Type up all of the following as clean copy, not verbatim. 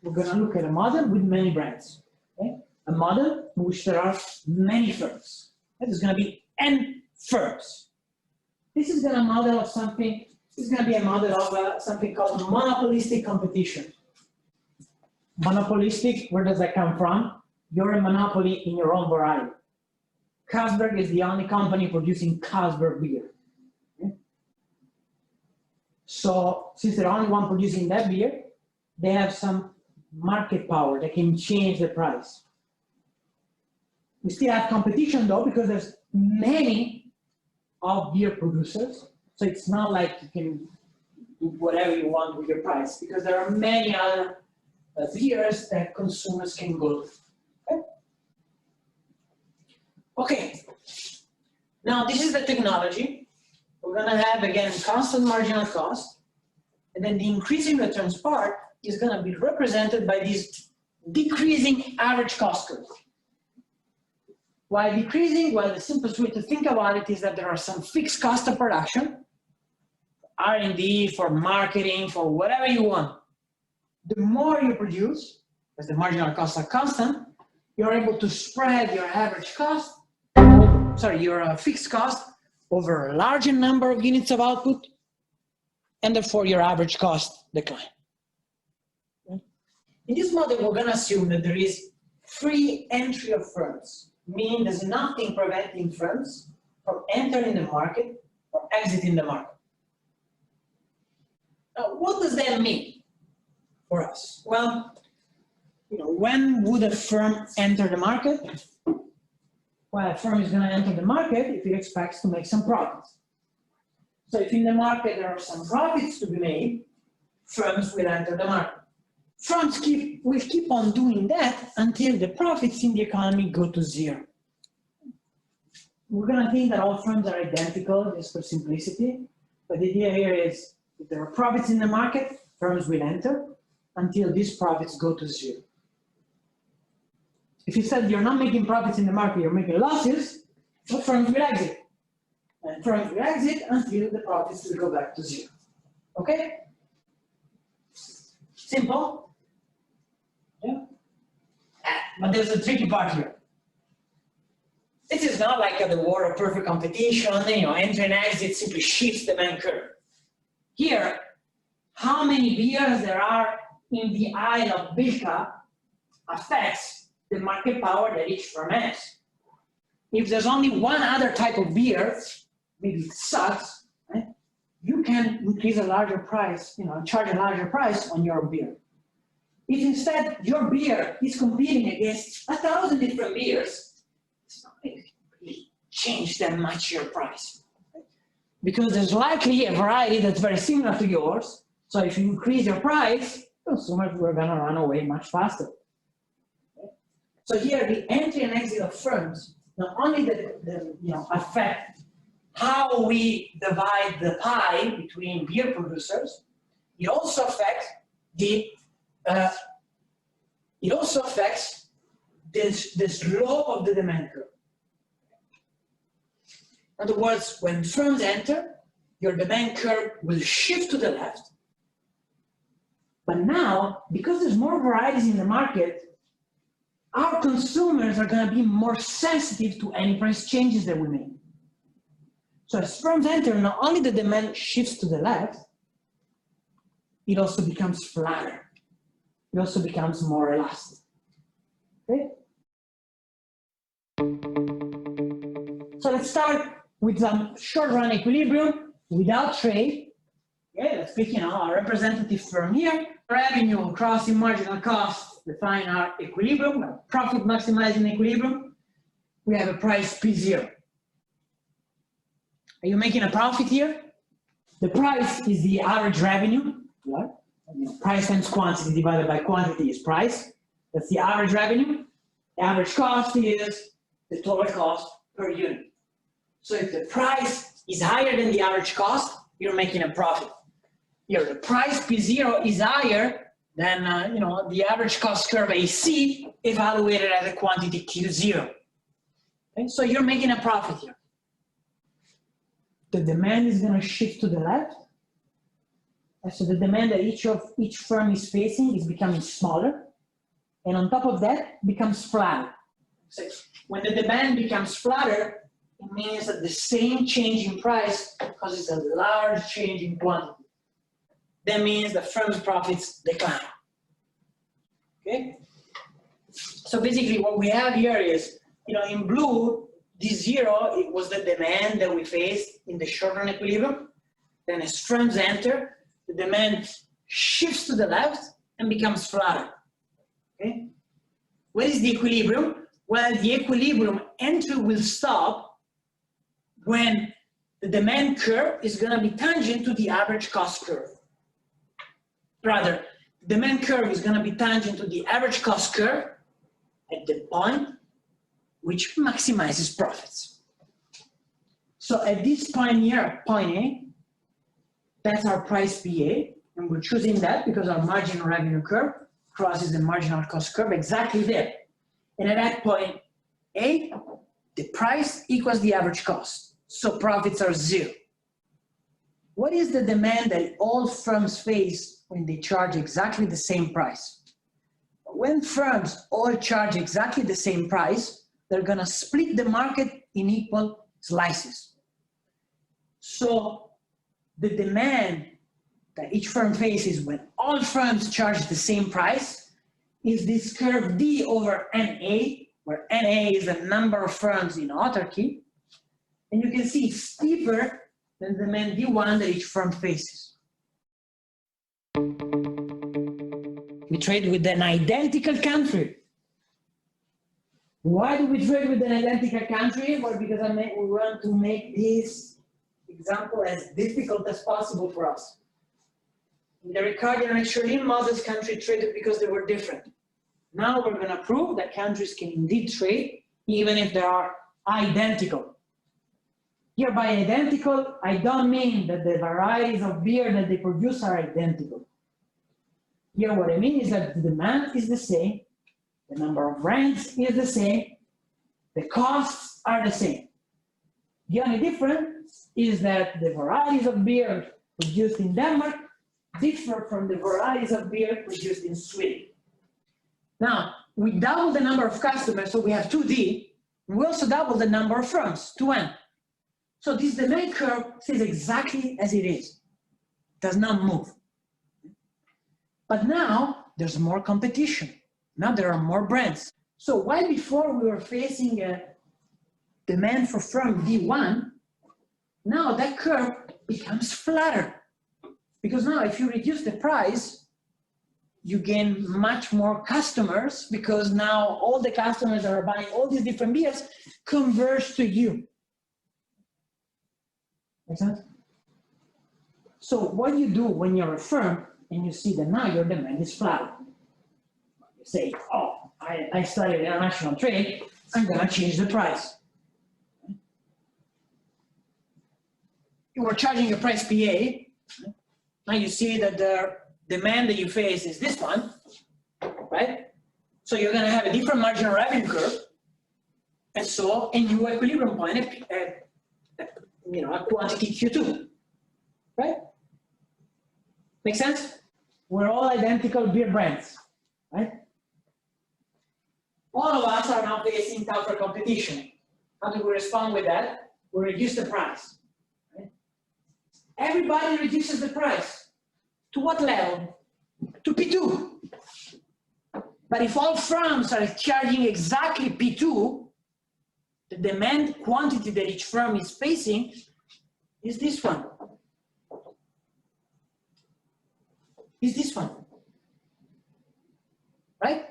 We're going to look at a model with many brands. Okay? A model in which there are many firms. There's going to be n firms. This is going to model of something. This is going to be a model of something called monopolistic competition. Monopolistic, where does that come from? You're a monopoly in your own variety. Carlsberg is the only company producing Carlsberg beer. Okay? So since they're the only one producing that beer, they have some market power that can change the price. We still have competition though, because there's many of beer producers. So it's not like you can do whatever you want with your price, because there are many other beers that consumers can go to. Okay? Okay, now this is the technology. We're gonna have, again, constant marginal cost, and then the increasing returns part is gonna be represented by this decreasing average cost curve. Why decreasing? Well, the simplest way to think about it is that there are some fixed cost of production, R&D, for marketing, for whatever you want. The more you produce, as the marginal costs are constant, you're able to spread your average cost, your fixed cost over a larger number of units of output, and therefore your average cost decline. In this model, we're going to assume that there is free entry of firms, meaning there's nothing preventing firms from entering the market or exiting the market. Now, what does that mean for us? Well, when would a firm enter the market? Well, a firm is going to enter the market if it expects to make some profits. So if in the market there are some profits to be made, firms will enter the market. Firms will keep on doing that until the profits in the economy go to zero. We're going to think that all firms are identical just for simplicity, but the idea here is if there are profits in the market, firms will enter until these profits go to zero. If you said you're not making profits in the market, you're making losses, well, firms will exit. And firms will exit until the profits will go back to zero. Okay? Simple? Yeah. But there's a tricky part here. This is not like the war of perfect competition, entry and exit simply shifts the demand curve. Here, how many beers there are in the aisle of Bilka affects the market power that each firm has. If there's only one other type of beer, maybe it sucks, right? You can increase a larger price, charge a larger price on your beer. If instead your beer is competing against 1,000 different beers, it's not going to really change that much your price. Because there's likely a variety that's very similar to yours. So if you increase your price, consumers are going to run away much faster. So here, the entry and exit of firms not only affect how we divide the pie between beer producers, it also affects the slope of the demand curve. In other words, when firms enter, your demand curve will shift to the left. But now, because there's more varieties in the market, our consumers are going to be more sensitive to any price changes that we make. So as firms enter, not only the demand shifts to the left, it also becomes flatter. It also becomes more elastic. Okay? So let's start with some short-run equilibrium without trade. Okay, let's pick our representative firm here. Revenue crossing marginal cost define our equilibrium, our profit maximizing equilibrium. We have a price P0. Are you making a profit here? The price is the average revenue. Right? Price times quantity divided by quantity is price. That's the average revenue. The average cost is the total cost per unit. So if the price is higher than the average cost, you're making a profit. Here, the price P0 is higher than the average cost curve AC evaluated at a quantity Q0. Okay? So you're making a profit here. The demand is going to shift to the left, And so the demand that each firm is facing is becoming smaller. And on top of that, becomes flatter. So when the demand becomes flatter, it means that the same change in price causes a large change in quantity. That means the firm's profits decline. Okay? So basically what we have here is, in blue, this zero, it was the demand that we faced in the short-run equilibrium. Then as firms enter, the demand shifts to the left and becomes flatter. Okay? What is the equilibrium? Well, the equilibrium entry will stop when the demand curve is going to be tangent to the average cost curve. Rather, the demand curve is going to be tangent to the average cost curve at the point which maximizes profits. So at this point here, point A, that's our price PA, and we're choosing that because our marginal revenue curve crosses the marginal cost curve exactly there. And at that point A, the price equals the average cost, so profits are zero. What is the demand that all firms face when they charge exactly the same price? When firms all charge exactly the same price, they're gonna split the market in equal slices. So the demand that each firm faces when all firms charge the same price is this curve D over NA, where NA is the number of firms in autarky. And you can see it's steeper than the demand D1 that each firm faces. We trade with an identical country. Why do we trade with an identical country? Well, because we want to make this example as difficult as possible for us. In the Ricardian and Cherlin models, countries traded because they were different. Now we're going to prove that countries can indeed trade even if they are identical. Here by identical, I don't mean that the varieties of beer that they produce are identical. Here what I mean is that the demand is the same, the number of brands is the same, the costs are the same. The only difference is that the varieties of beer produced in Denmark differ from the varieties of beer produced in Sweden. Now, we double the number of customers, so we have 2D, and we also double the number of firms, 2N. So this demand curve stays exactly as it is, it does not move. But now there's more competition. Now there are more brands. So while before we were facing a demand for firm D1, now that curve becomes flatter. Because now if you reduce the price, you gain much more customers because now all the customers that are buying all these different beers converge to you. Make sense? So what you do when you're a firm and you see that now your demand is flat, you say, oh, I studied international trade, I'm gonna change the price. You were charging a price PA, now you see that the demand that you face is this one, right? So you're gonna have a different marginal revenue curve, and so a new equilibrium point, a quantity Q2, right? Make sense? We're all identical beer brands, right? All of us are now facing tougher competition. How do we respond with that? We reduce the price, right? Everybody reduces the price. To what level? To P2. But if all firms are charging exactly P2, the demand quantity that each firm is facing is this one. Is this one. Right?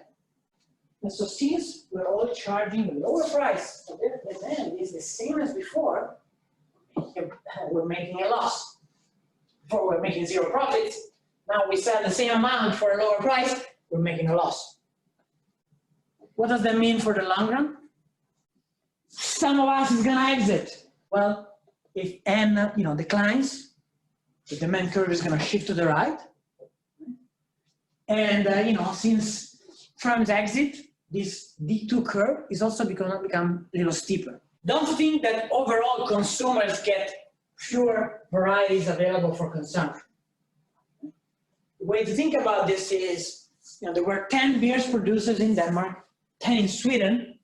And so since we're all charging a lower price, so the demand is the same as before, we're making a loss. Before we're making zero profits, now we sell the same amount for a lower price, we're making a loss. What does that mean for the long run? Some of us is gonna exit. Well, if N declines, the demand curve is gonna shift to the right. And since firms exit, this D2 curve is also gonna become a little steeper. Don't think that overall consumers get fewer varieties available for consumption. way to think about this is, there were 10 beers producers in Denmark, 10 in Sweden.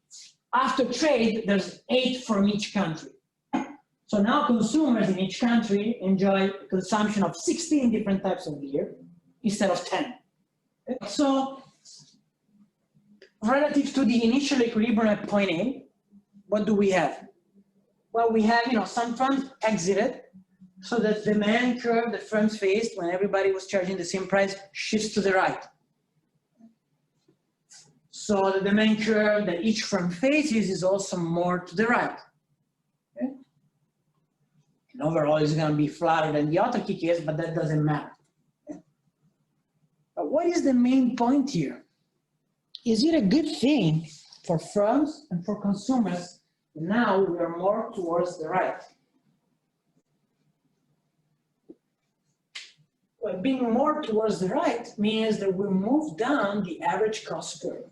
After trade, there's 8 from each country. So now consumers in each country enjoy consumption of 16 different types of beer instead of 10. So relative to the initial equilibrium at point A, what do we have? Well, we have, some firms exited, so that the demand curve that firms faced when everybody was charging the same price shifts to the right. So the demand curve that each firm faces is also more to the right. Okay? And overall, it's going to be flatter than the autarky case, but that doesn't matter. Okay? But what is the main point here? Is it a good thing for firms and for consumers? Now we are more towards the right. Well, being more towards the right means that we move down the average cost curve.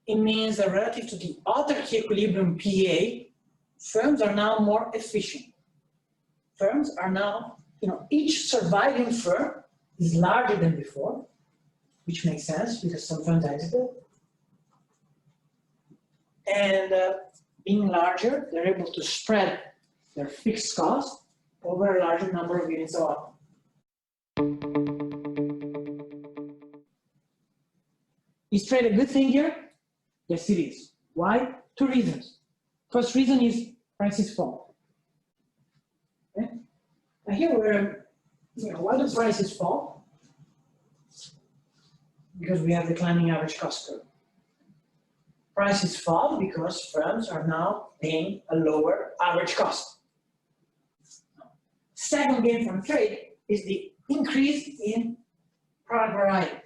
It means that relative to the autarky equilibrium PA, firms are now more efficient. Firms are now, each surviving firm is larger than before, which makes sense because some firms exited. And being larger, they're able to spread their fixed cost over a larger number of units of output. Is trade a good thing here? Yes, it is. Why? 2 reasons. First reason is prices fall. Okay? Now here we're, why do prices fall? Because we have declining average cost curve. Prices fall because firms are now paying a lower average cost. Second gain from trade is the increase in product variety.